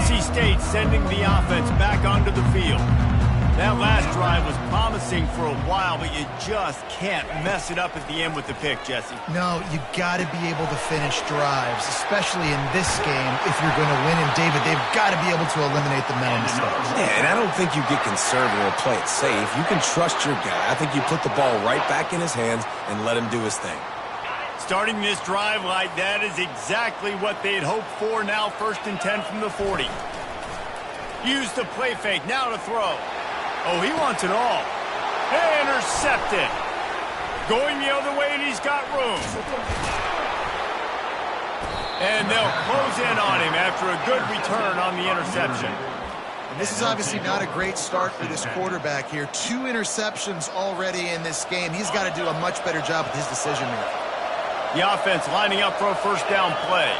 NC State sending the offense back onto the field. That last drive was promising for a while, but you just can't mess it up at the end with the pick, Jesse. No, you got to be able to finish drives, especially in this game if you're going to win. And, David, they've got to be able to eliminate the mental mistakes. Yeah, and I don't think you get conservative or play it safe. You can trust your guy. I think you put the ball right back in his hands and let him do his thing. Starting this drive like that is exactly what they'd hoped for. Now 1st and 10 from the 40. Use the play fake. Now to throw. Oh, he wants it all. Intercepted. Going the other way, and he's got room. And they'll close in on him after a good return on the interception. And this is obviously not a great start for this quarterback here. 2 interceptions already in this game. He's got to do a much better job with his decision-making. The offense lining up for a first down play.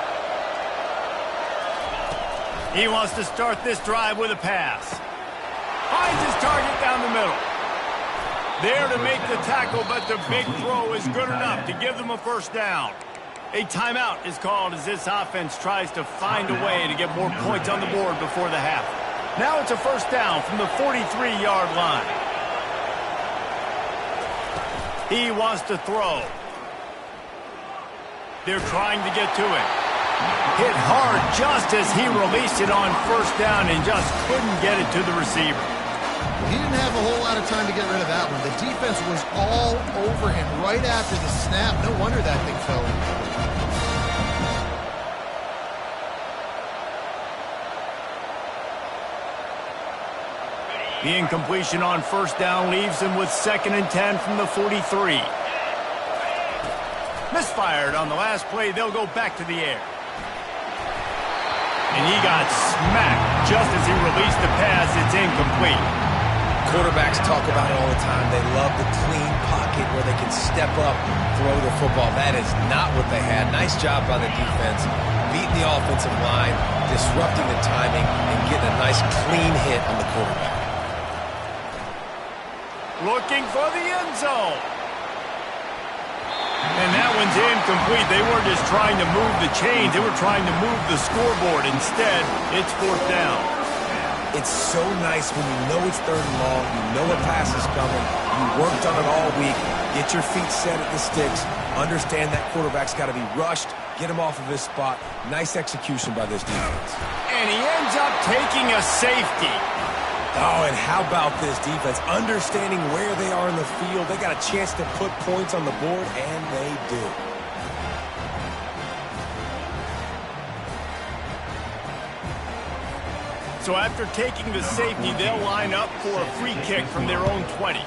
He wants to start this drive with a pass. Finds his target down the middle. There to make the tackle, but the big throw is good enough to give them a first down. A timeout is called as this offense tries to find a way to get more points on the board before the half. Now it's a first down from the 43-yard line. He wants to throw. They're trying to get to it. Hit hard just as he released it on first down and just couldn't get it to the receiver. He didn't have a whole lot of time to get rid of that one. The defense was all over him right after the snap. No wonder that thing fell in. The incompletion on first down leaves him with 2nd and 10 from the 43. Misfired on the last play. They'll go back to the air. And he got smacked just as he released the pass. It's incomplete. Quarterbacks talk about it all the time. They love the clean pocket where they can step up, throw the football. That is not what they had. Nice job by the defense, beating the offensive line, disrupting the timing, and getting a nice clean hit on the quarterback. Looking for the end zone. And that one's incomplete. They weren't just trying to move the chains. They were trying to move the scoreboard. Instead, it's 4th down. It's so nice when you know it's 3rd and long, you know a pass is coming, you worked on it all week, get your feet set at the sticks, understand that quarterback's got to be rushed, get him off of his spot. Nice execution by this defense. And he ends up taking a safety. Oh, and how about this defense? Understanding where they are in the field. They got a chance to put points on the board, and they do. So after taking the safety, they'll line up for a free kick from their own 20.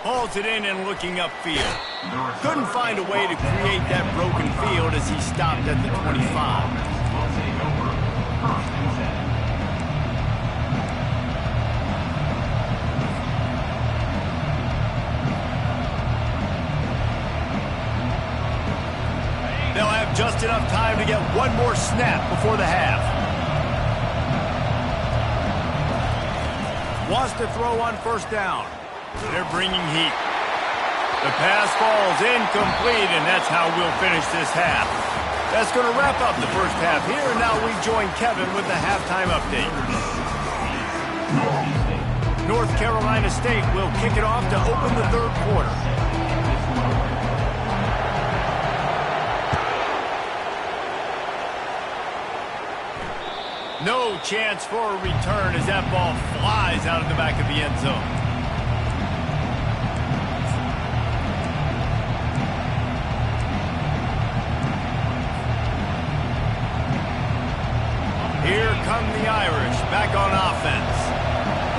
Hauls it in and looking upfield. Couldn't find a way to create that broken field as he stopped at the 25. They'll have just enough time to get one more snap before the half. Wants to throw on first down. They're bringing heat. The pass falls incomplete, and that's how we'll finish this half. That's going to wrap up the first half here, and now we join Kevin with the halftime update. North Carolina State will kick it off to open the 3rd quarter. No chance for a return as that ball flies out of the back of the end zone. Here come the Irish back on offense.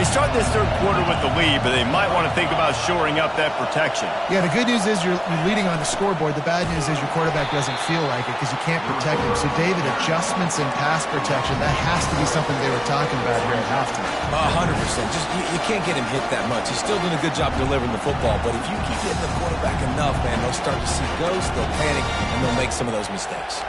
They start this 3rd quarter with the lead, but they might want to think about shoring up that protection. Yeah, the good news is you're leading on the scoreboard. The bad news is your quarterback doesn't feel like it because you can't protect him. So, David, adjustments in pass protection, that has to be something they were talking about here at halftime. 100%. Just you can't get him hit that much. He's still doing a good job delivering the football, but if you keep hitting the quarterback enough, man, they'll start to see ghosts, they'll panic, and they'll make some of those mistakes.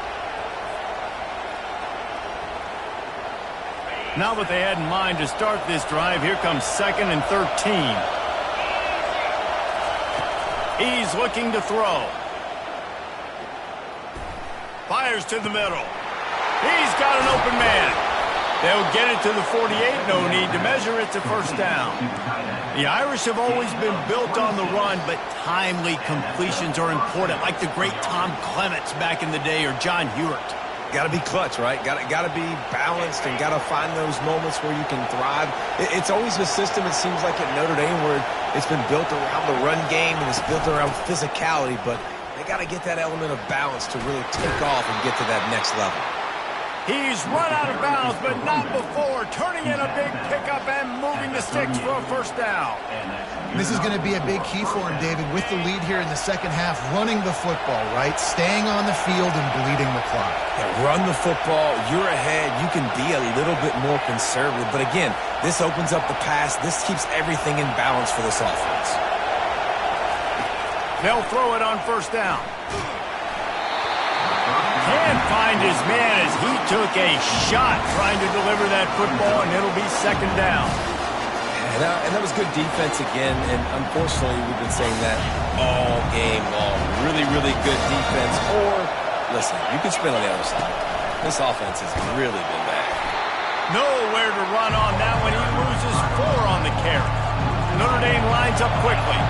Now what they had in mind to start this drive, here comes 2nd and 13. He's looking to throw. Fires to the middle. He's got an open man. They'll get it to the 48. No need to measure it to first down. The Irish have always been built on the run, but timely completions are important, like the great Tom Clements back in the day or John Hewart. Got to be clutch, right? Got to be balanced and got to find those moments where you can thrive. It's always a system, it seems like, at Notre Dame where it's been built around the run game and it's built around physicality, but they got to get that element of balance to really take off and get to that next level. He's run out of bounds, but not before. Turning in a big pickup and moving the sticks for a first down. This is going to be a big key for him, David, with the lead here in the second half, running the football, right? Staying on the field and bleeding the clock. Yeah, run the football. You're ahead. You can be a little bit more conservative. But again, this opens up the pass. This keeps everything in balance for this offense. They'll throw it on first down. Can't find his man as he took a shot trying to deliver that football, and it'll be second down. And that was good defense again, and unfortunately we've been saying that all game long. Really, really good defense. Or, listen, you can spin on the other side. This offense has really been bad. Nowhere to run on that one. He loses 4 on the carry. Notre Dame lines up quickly.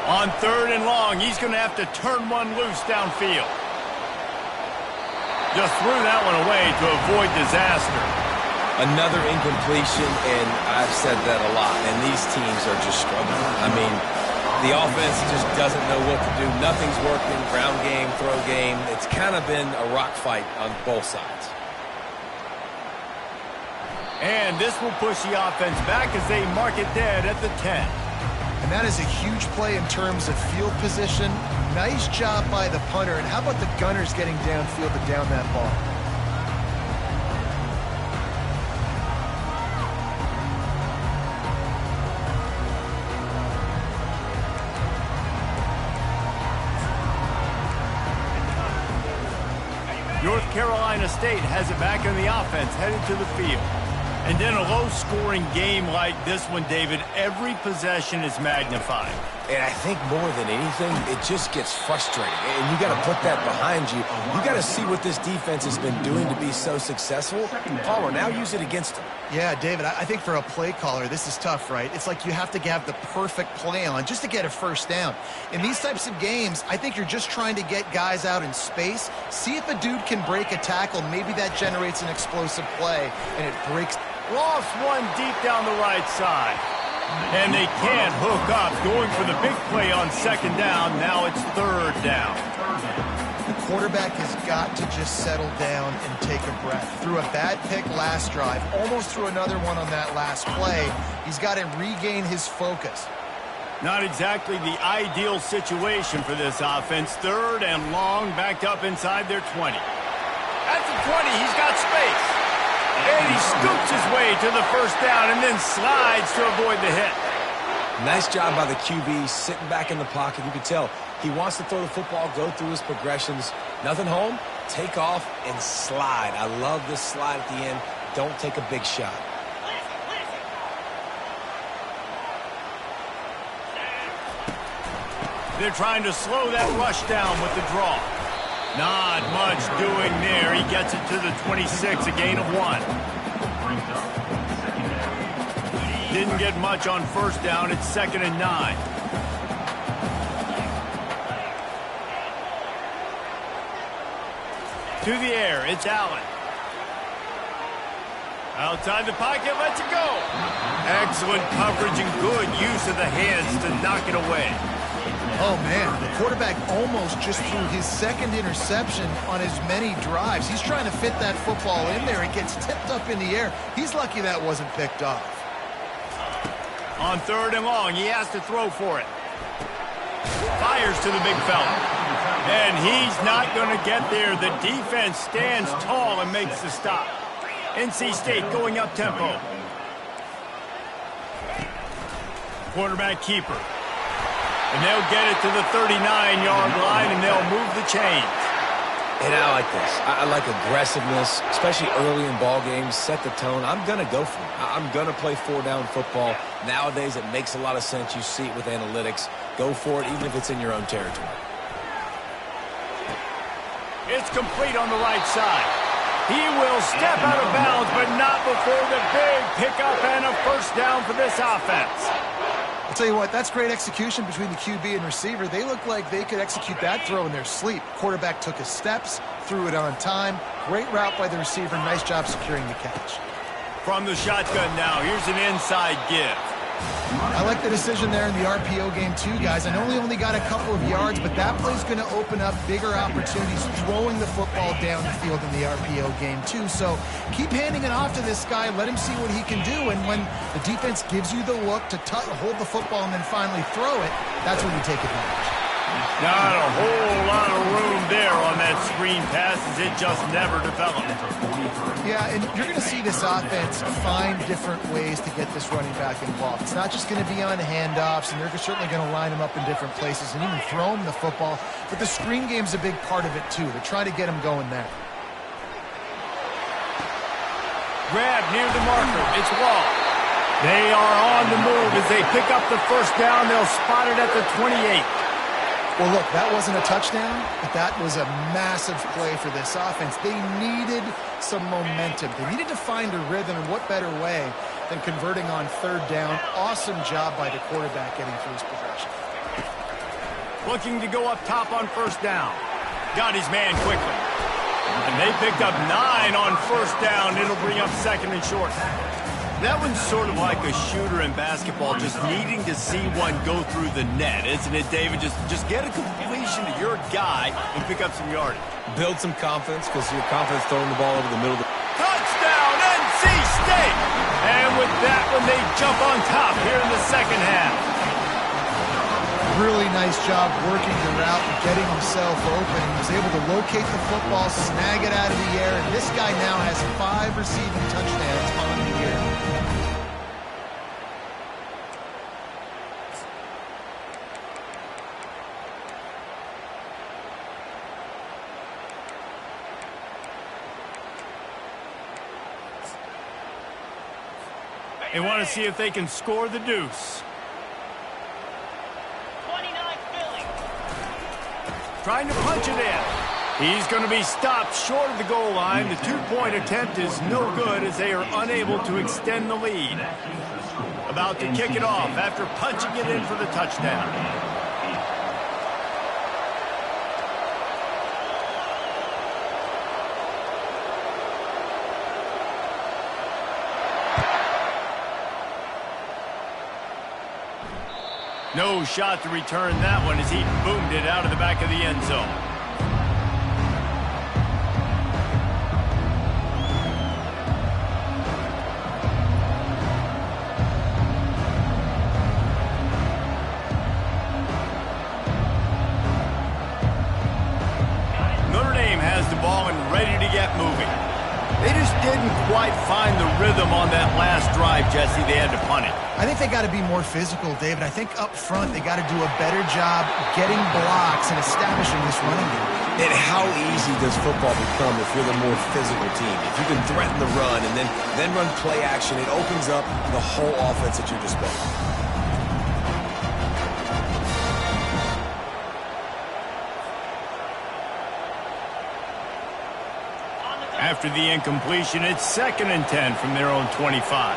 On third and long, he's going to have to turn one loose downfield. Just threw that one away to avoid disaster. Another incompletion, and I've said that a lot, and these teams are just struggling. I mean, the offense just doesn't know what to do. Nothing's working. Ground game, throw game. It's kind of been a rock fight on both sides. And this will push the offense back as they mark it dead at the 10. And that is a huge play in terms of field position. Nice job by the punter. And how about the Gunners getting downfield to down that ball? North Carolina State has it back in the offense, headed to the field. And in a low-scoring game like this one, David, every possession is magnified. And I think more than anything, it just gets frustrating. And you got to put that behind you. You got to see what this defense has been doing to be so successful. Palmer, now use it against them. Yeah, David, I think for a play caller, this is tough, right? It's like you have to have the perfect play on just to get a first down. In these types of games, I think you're just trying to get guys out in space, see if a dude can break a tackle. Maybe that generates an explosive play, and it breaks. Lost one deep down the right side. And they can't hook up. Going for the big play on second down. Now it's third down. The quarterback has got to just settle down and take a breath. Threw a bad pick last drive, almost threw another one on that last play. He's got to regain his focus. Not exactly the ideal situation for this offense. Third and long, backed up inside their 20. At the 20, he's got space. And he scoops his way to the first down and then slides to avoid the hit. Nice job by the QB, sitting back in the pocket. You can tell he wants to throw the football, go through his progressions. Nothing home, take off and slide. I love this slide at the end. Don't take a big shot. They're trying to slow that rush down with the draw. Not much doing there. He gets it to the 26, a gain of 1. Didn't get much on first down. It's 2nd and 9. To the air, it's Allen. Outside the pocket, lets it go. Excellent coverage and good use of the hands to knock it away. Oh, man, the quarterback almost just threw his second interception on as many drives. He's trying to fit that football in there. It gets tipped up in the air. He's lucky that wasn't picked off. On third and long, he has to throw for it. Fires to the big fella. And he's not going to get there. The defense stands tall and makes the stop. NC State going up tempo. Quarterback keeper. And they'll get it to the 39-yard line, and they'll move the chains. And I like this. I like aggressiveness, especially early in ball games. Set the tone. I'm going to go for it. I'm going to play four-down football. Nowadays, it makes a lot of sense. You see it with analytics. Go for it, even if it's in your own territory. It's complete on the right side. He will step out of bounds, but not before the big pickup and a first down for this offense. I'll tell you what, that's great execution between the QB and receiver. They look like they could execute that throw in their sleep. Quarterback took his steps, threw it on time. Great route by the receiver. Nice job securing the catch. From the shotgun now, here's an inside give. I like the decision there in the RPO game too, guys. I know he only got a couple of yards, but that play's going to open up bigger opportunities throwing the football down the field in the RPO game too. So keep handing it off to this guy. Let him see what he can do. And when the defense gives you the look to hold the football and then finally throw it, that's when you take advantage. Not a whole lot of room there on that screen pass as it just never developed. Yeah, and you're going to see this offense find different ways to get this running back involved. It's not just going to be on handoffs, and they're certainly going to line him up in different places and even throw him the football. But the screen game's a big part of it, too. They're trying to get him going there. Grab near the marker. It's Wall. They are on the move as they pick up the first down. They'll spot it at the 28. Well, look, that wasn't a touchdown, but that was a massive play for this offense. They needed some momentum. They needed to find a rhythm, and what better way than converting on third down. Awesome job by the quarterback getting through his progression. Looking to go up top on first down. Got his man quickly. And they picked up 9 on first down. It'll bring up second and short. That one's sort of like a shooter in basketball, just needing to see one go through the net, isn't it, David? Just get a completion to your guy and pick up some yardage. Build some confidence because you're confident throwing the ball over the middle. Touchdown, NC State! And with that one, they jump on top here in the second half. Really nice job working the route and getting himself open. He was able to locate the football, snag it out of the air, and this guy now has 5 receiving touchdowns on the year. They want to see if they can score the deuce. 29 Philly. Trying to punch it in. He's going to be stopped short of the goal line. The 2-point attempt is no good as they are unable to extend the lead. About to kick it off after punching it in for the touchdown. No shot to return that one as he boomed it out of the back of the end zone. Notre Dame has the ball and ready to get moving. They just didn't quite find the rhythm on that last drive, Jesse. They had to punt it. I think they got to be more physical, David. I think up front they got to do a better job getting blocks and establishing this running game. And how easy does football become if you're the more physical team? If you can threaten the run and then run play action, it opens up the whole offense at your disposal. After the incompletion, it's 2nd and 10 from their own 25.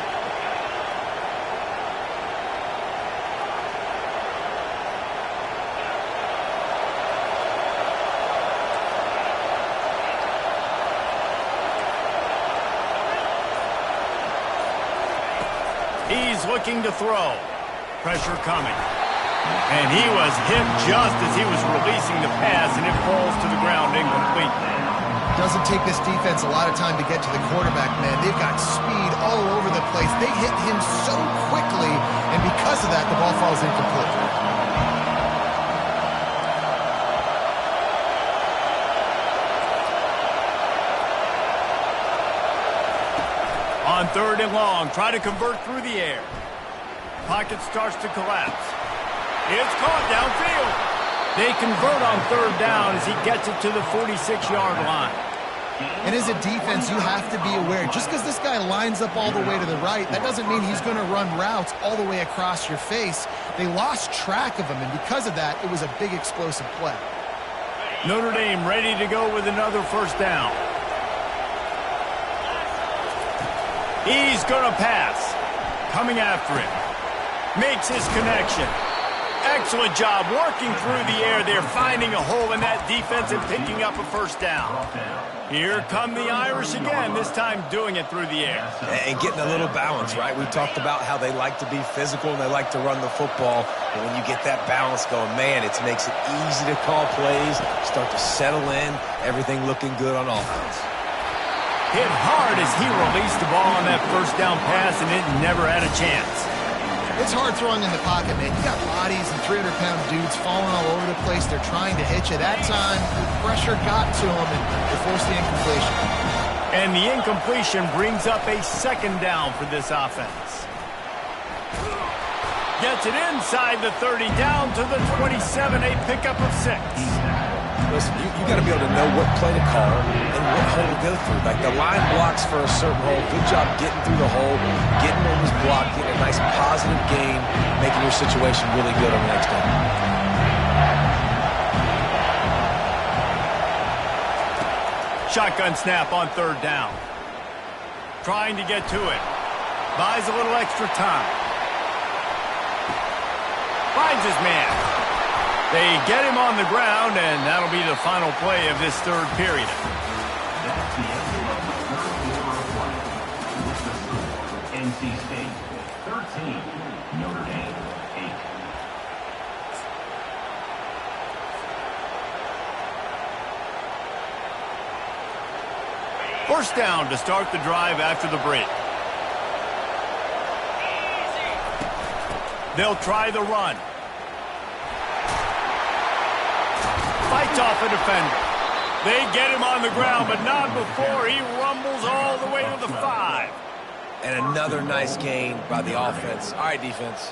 He's looking to throw. Pressure coming. And he was hit just as he was releasing the pass, and it falls to the ground incomplete. Doesn't take this defense a lot of time to get to the quarterback, man. They've got speed all over the place. They hit him so quickly, and because of that, the ball falls incomplete. On 3rd and long, try to convert through the air. Pocket starts to collapse. It's caught downfield. They convert on third down as he gets it to the 46-yard line. And as a defense, you have to be aware, just because this guy lines up all the way to the right, that doesn't mean he's going to run routes all the way across your face. They lost track of him, and because of that, it was a big explosive play. Notre Dame ready to go with another first down. He's going to pass. Coming after him. Makes his connection. Excellent job working through the air there, finding a hole in that defense and picking up a first down. Here come the Irish again, this time doing it through the air. And getting a little balance, right? We talked about how they like to be physical and they like to run the football. And when you get that balance going, man, it makes it easy to call plays, start to settle in, everything looking good on offense. Hit hard as he released the ball on that first down pass, and it never had a chance. It's hard throwing in the pocket, man. You got bodies and 300-pound dudes falling all over the place. They're trying to hit you. That time, the pressure got to them, and they forced the incompletion. And the incompletion brings up a second down for this offense. Gets it inside the 30, down to the 27, a pickup of 6. Listen, you got to be able to know what play to call and what hole to go through. Like the line blocks for a certain hole. Good job getting through the hole, getting on this block, getting a nice positive gain, making your situation really good on the next one. Shotgun snap on third down. Trying to get to it. Buys a little extra time. Finds his man. They get him on the ground, and that'll be the final play of this third period. That's the end of the third quarter of play. With the score, NC State 13, Notre Dame 8. First down to start the drive after the break. They'll try the run. Fights off a defender. They get him on the ground, but not before he rumbles all the way to the 5. And another nice gain by the offense. All right, defense,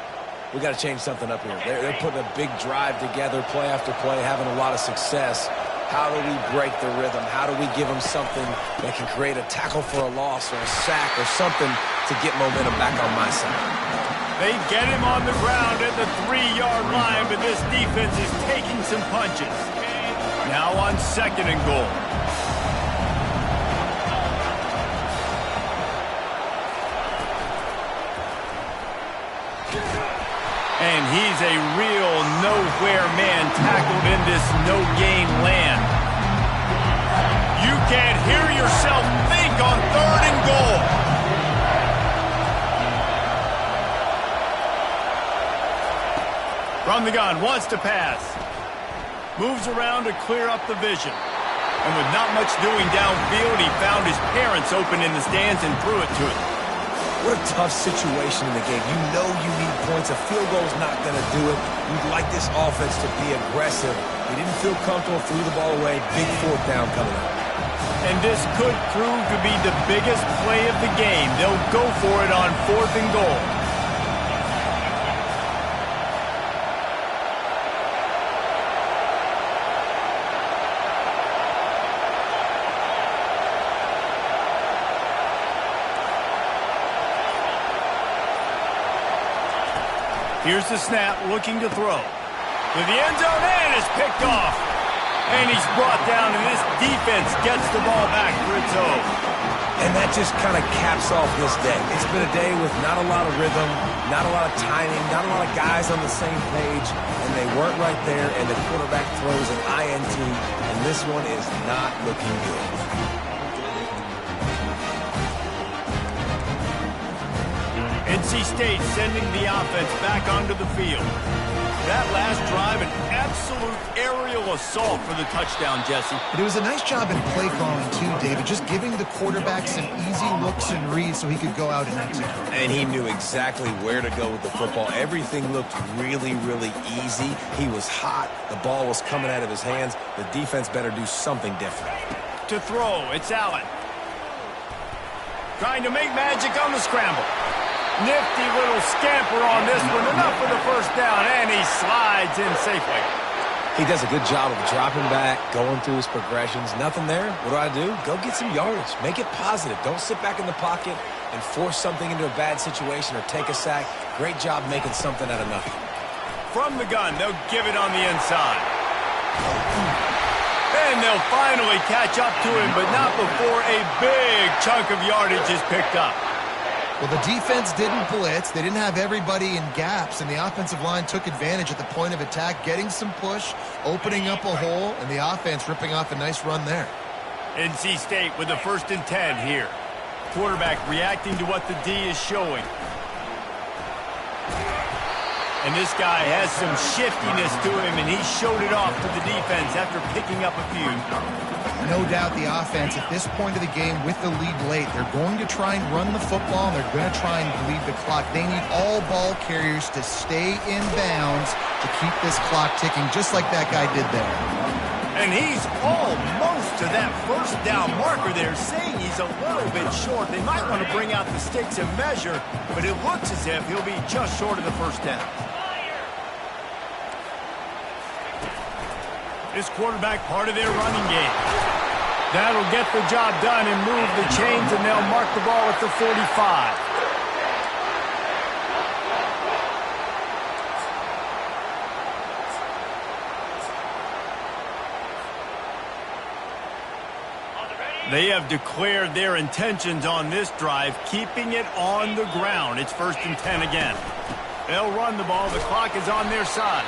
we got to change something up here. They're putting a big drive together, play after play, having a lot of success. How do we break the rhythm? How do we give them something that can create a tackle for a loss or a sack or something to get momentum back on my side? They get him on the ground at the 3-yard line, but this defense is taking some punches. Now on second and goal. And he's a real nowhere man tackled in this no-gain land. You can't hear yourself think on third and goal. From the gun, wants to pass. Moves around to clear up the vision. And with not much doing downfield, he found his parents open in the stands and threw it to him. What a tough situation in the game. You know you need points. A field goal's not going to do it. You'd like this offense to be aggressive. He didn't feel comfortable, threw the ball away. Big fourth down coming up. And this could prove to be the biggest play of the game. They'll go for it on fourth and goal. Here's the snap, looking to throw. To the end zone, and it's picked off. And he's brought down, and this defense gets the ball back for its own. And that just kind of caps off this day. It's been a day with not a lot of rhythm, not a lot of timing, not a lot of guys on the same page, and they weren't right there, and the quarterback throws an INT, and this one is not looking good. NC State sending the offense back onto the field. That last drive, an absolute aerial assault for the touchdown, Jesse. But it was a nice job in play calling, too, David, just giving the quarterback some easy looks and reads so he could go out and execute. And he knew exactly where to go with the football. Everything looked really, really easy. He was hot. The ball was coming out of his hands. The defense better do something different. To throw, it's Allen. Trying to make magic on the scramble. Nifty little scamper on this one. Enough for the first down, and he slides in safely. He does a good job of dropping back, going through his progressions. Nothing there. What do? Go get some yardage. Make it positive. Don't sit back in the pocket and force something into a bad situation or take a sack. Great job making something out of nothing. From the gun, they'll give it on the inside. And they'll finally catch up to him, but not before a big chunk of yardage is picked up. Well, the defense didn't blitz. They didn't have everybody in gaps, and the offensive line took advantage at the point of attack, getting some push, opening up a hole, and the offense ripping off a nice run there. NC State with the 1st and 10 here. Quarterback reacting to what the D is showing. And this guy has some shiftiness to him, and he showed it off to the defense after picking up a few. No doubt the offense, at this point of the game with the lead late, they're going to try and run the football, and they're going to try and bleed the clock. They need all ball carriers to stay in bounds to keep this clock ticking, just like that guy did there. And he's almost to that first down marker there, saying he's a little bit short. They might want to bring out the sticks and measure, but it looks as if he'll be just short of the first down. This quarterback part of their running game. That'll get the job done and move the chains, and they'll mark the ball at the 45. They have declared their intentions on this drive, keeping it on the ground. It's 1st and 10 again. They'll run the ball. The clock is on their side.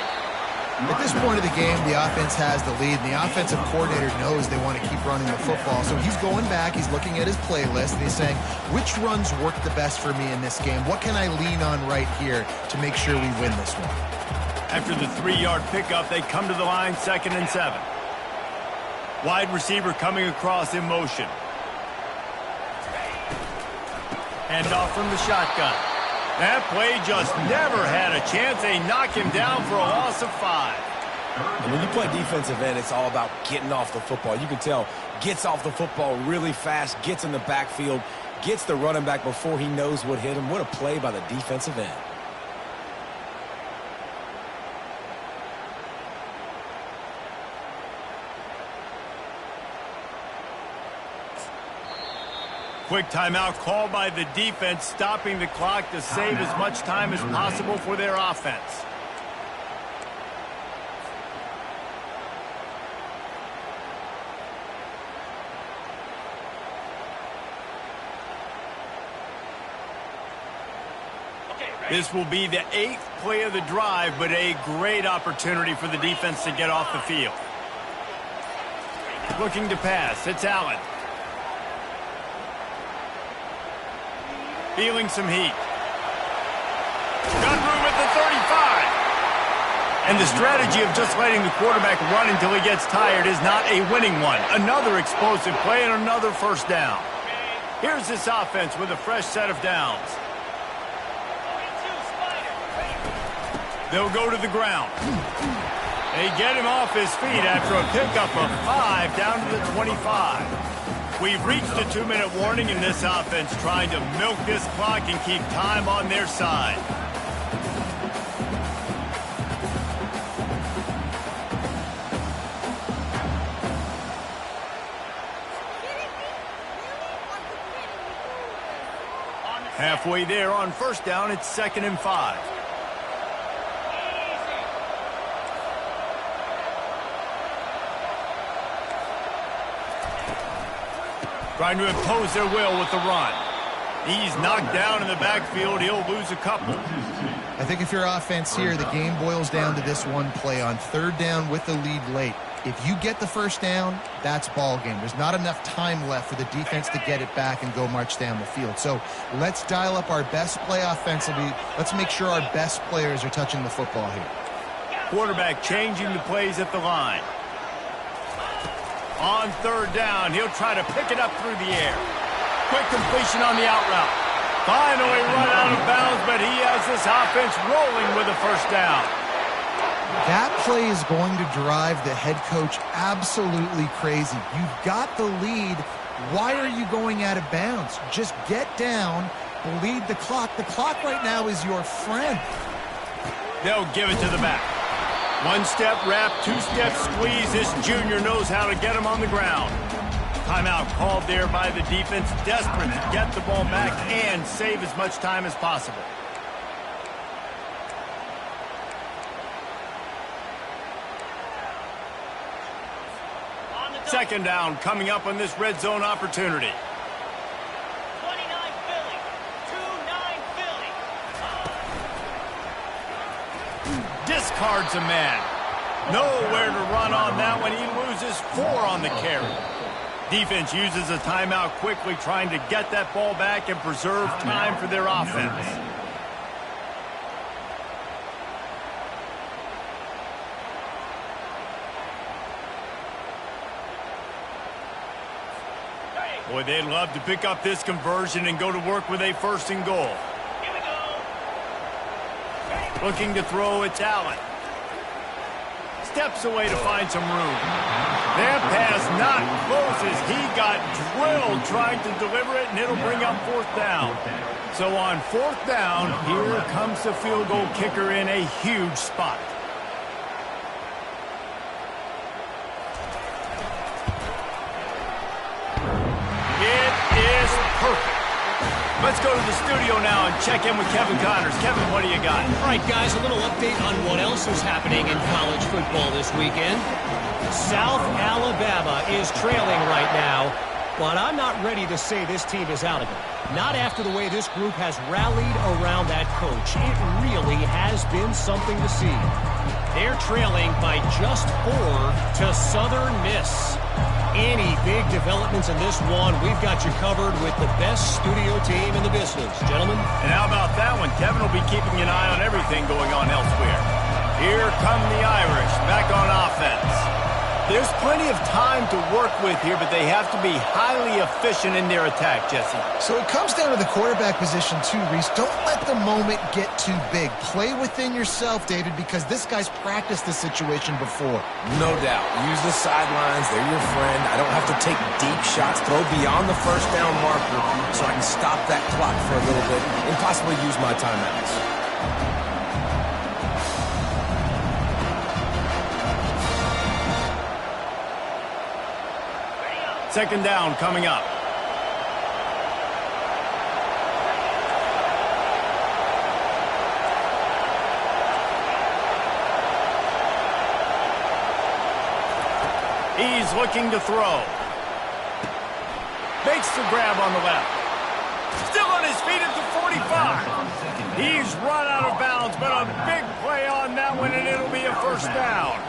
At this point of the game, the offense has the lead, and the offensive coordinator knows they want to keep running the football. So he's going back, he's looking at his playlist, and he's saying, which runs work the best for me in this game? What can I lean on right here to make sure we win this one? After the 3-yard pickup, they come to the line, 2nd and 7. Wide receiver coming across in motion. Hand off from the shotgun. That play just never had a chance. They knock him down for a loss of 5. And when you play defensive end, it's all about getting off the football. You can tell, gets off the football really fast, gets in the backfield, gets the running back before he knows what hit him. What a play by the defensive end. Quick timeout called by the defense, stopping the clock to save as much time as possible for their offense. This will be the 8th play of the drive, but a great opportunity for the defense to get off the field. Looking to pass, it's Allen. Feeling some heat. Got room at the 35. And the strategy of just letting the quarterback run until he gets tired is not a winning one. Another explosive play and another 1st down. Here's this offense with a fresh set of downs. They'll go to the ground. They get him off his feet after a pickup of 5 down to the 25. We've reached the 2-minute warning in this offense, trying to milk this clock and keep time on their side. Halfway there on 1st down, it's 2nd and 5. Trying to impose their will with the run. He's knocked down in the backfield. He'll lose a couple. I think if you're offense here, the game boils down to this one play on 3rd down with the lead late. If you get the 1st down, that's ball game. There's not enough time left for the defense to get it back and go march down the field. So let's dial up our best play offensively. Let's make sure our best players are touching the football here. Quarterback changing the plays at the line. On 3rd down, he'll try to pick it up through the air. Quick completion on the out route. Finally run out of bounds, but he has this offense rolling with a 1st down. That play is going to drive the head coach absolutely crazy. You've got the lead. Why are you going out of bounds? Just get down bleed the clock. The clock right now is your friend. They'll give it to the back. One-step wrap, two-step squeeze. This junior knows how to get him on the ground. Timeout called there by the defense, desperate to get the ball back and save as much time as possible. Second down coming up on this red zone opportunity. 29 Philly. 2-9 Philly. Discards a man. Nowhere to run on that one. He loses 4 on the carry. Defense uses a timeout quickly, trying to get that ball back and preserve time for their offense. Boy, they'd love to pick up this conversion and go to work with a first and goal. Here we go. Looking to throw, it's Allen. Steps away to find some room. That pass not closes. He got drilled trying to deliver it, and it'll bring up fourth down. So on fourth down, here comes the field goal kicker in a huge spot. It is perfect. Let's go to the studio now and check in with Kevin Connors. Kevin, what do you got? All right, guys, a little update on what else is happening in college football this weekend. South Alabama is trailing right now, but I'm not ready to say this team is out of it. Not after the way this group has rallied around that coach. It really has been something to see. They're trailing by just 4 to Southern Miss. Any big developments in this one, we've got you covered with the best studio team in the business, gentlemen. And how about that one? Kevin will be keeping an eye on everything going on elsewhere. Here come the Irish, back on offense. There's plenty of time to work with here, but they have to be highly efficient in their attack, Jesse. So it comes down to the quarterback position too, Reese. Don't let the moment get too big. Play within yourself, David, because this guy's practiced this situation before. No doubt. Use the sidelines. They're your friend. I don't have to take deep shots, throw beyond the first down marker so I can stop that clock for a little bit and possibly use my timeouts. Second down coming up. He's looking to throw. Makes the grab on the left. Still on his feet at the 45. He's run out of bounds, but a big play on that one, and it'll be a first down.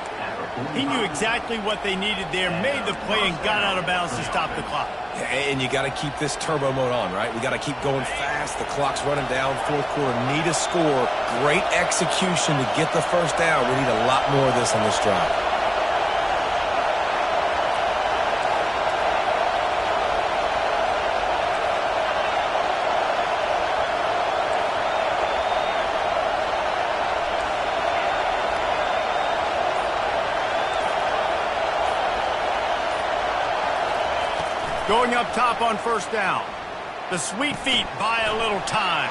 He knew exactly what they needed there, made the play, and got out of bounds to stop the clock. And you got to keep this turbo mode on, right? We got to keep going fast. The clock's running down. Fourth quarter, need a score. Great execution to get the first down. We need a lot more of this on this drive. Going up top on first down. The sweet feet buy a little time.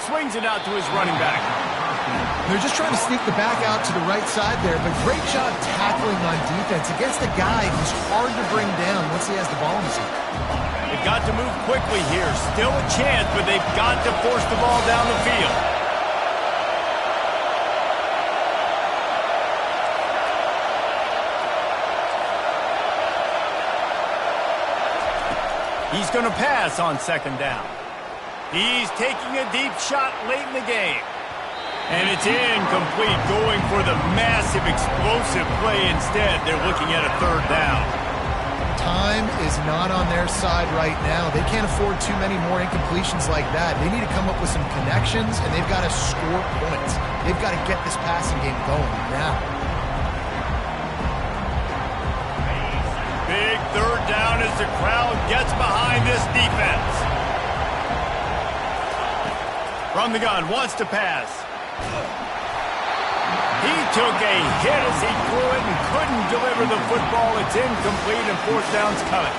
Swings it out to his running back. They're just trying to sneak the back out to the right side there, but great job tackling on defense against a guy who's hard to bring down once he has the ball in his hand. They've got to move quickly here. Still a chance, but they've got to force the ball down the field. He's going to pass on second down. He's taking a deep shot late in the game. And it's incomplete, going for the massive explosive play instead. They're looking at a third down. Time is not on their side right now. They can't afford too many more incompletions like that. They need to come up with some connections, and they've got to score points. They've got to get this passing game going now. Big third down as the crowd gets behind this defense. From the gun, wants to pass. He took a hit as he threw it and couldn't deliver the football. It's incomplete, and fourth down's coming.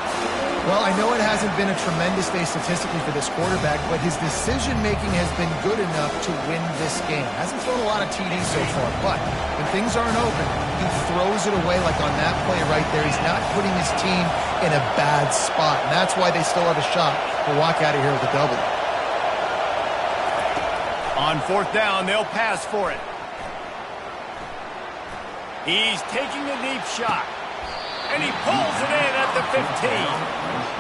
Well, I know it hasn't been a tremendous day statistically for this quarterback, but his decision-making has been good enough to win this game. Hasn't thrown a lot of TDs so far, but when things aren't open, he throws it away like on that play right there. He's not putting his team in a bad spot, and that's why they still have a shot to walk out of here with a W. On fourth down, they'll pass for it. He's taking a deep shot. And he pulls it in at the 15.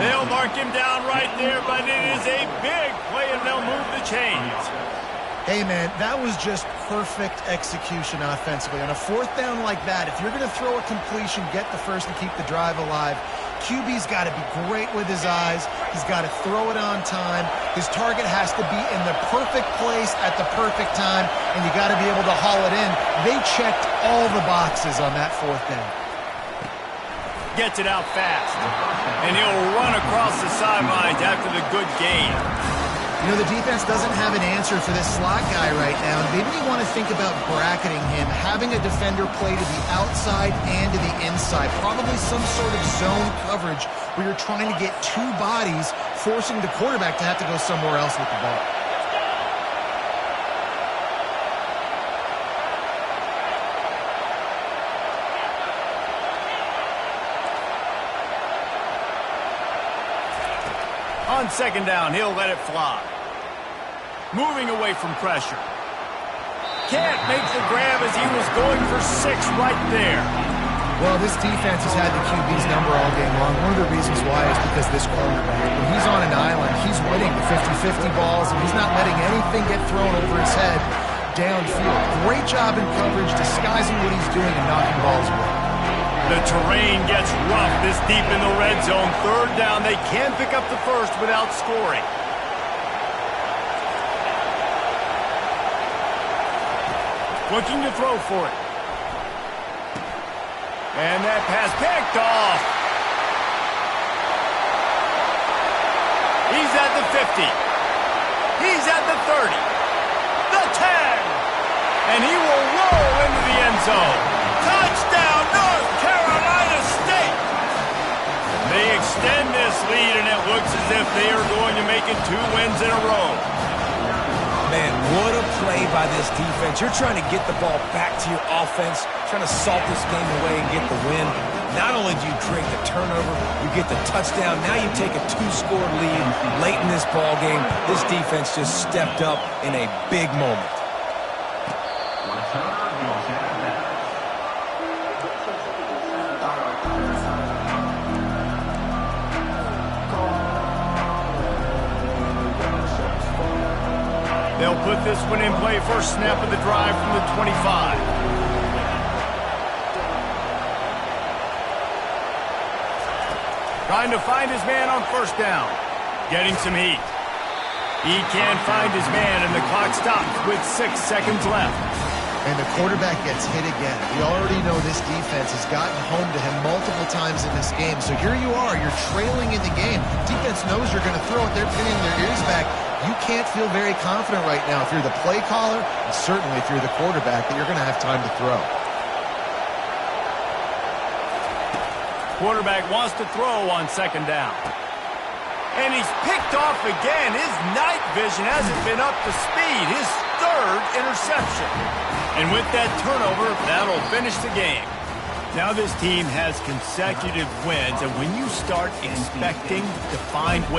They'll mark him down right there, but it is a big play, and they'll move the chains. Hey, man, that was just perfect execution offensively. On a fourth down like that, if you're going to throw a completion, get the first and keep the drive alive, QB's got to be great with his eyes. He's got to throw it on time. His target has to be in the perfect place at the perfect time, and you got to be able to haul it in. They checked all the boxes on that fourth down. Gets it out fast. And he'll run across the sidelines after the good gain. You know, the defense doesn't have an answer for this slot guy right now. Maybe you want to think about bracketing him, having a defender play to the outside and to the inside. Probably some sort of zone coverage where you're trying to get two bodies, forcing the quarterback to have to go somewhere else with the ball. On second down, he'll let it fly. Moving away from pressure. Can't make the grab as he was going for 6 right there. Well, this defense has had the QB's number all game long. One of the reasons why is because this quarterback, when he's on an island, he's winning the 50-50 balls, and he's not letting anything get thrown over his head downfield. Great job in coverage, disguising what he's doing and knocking balls away. The terrain gets rough this deep in the red zone. Third down, they can pick up the first without scoring. Looking to throw for it. And that pass picked off. He's at the 50. He's at the 30. The 10. And he will roll into the end zone. Touchdown, North Carolina State! They extend this lead, and it looks as if they are going to make it 2 wins in a row. Man, what a play by this defense. You're trying to get the ball back to your offense, trying to salt this game away and get the win. Not only do you create the turnover, you get the touchdown. Now you take a 2-score lead late in this ball game. This defense just stepped up in a big moment. They'll put this one in play. First snap of the drive from the 25. Trying to find his man on first down. Getting some heat. He can't find his man, and the clock stops with 6 seconds left. And the quarterback gets hit again. We already know this defense has gotten home to him multiple times in this game. So here you are. You're trailing in the game. Defense knows you're going to throw it. They're pinning their ears back. You can't feel very confident right now if you're the play caller, and certainly if you're the quarterback, that you're going to have time to throw. Quarterback wants to throw on second down. And he's picked off again. His night vision hasn't been up to speed. His 3rd interception. And with that turnover, that'll finish the game. Now this team has consecutive wins, and when you start expecting to find ways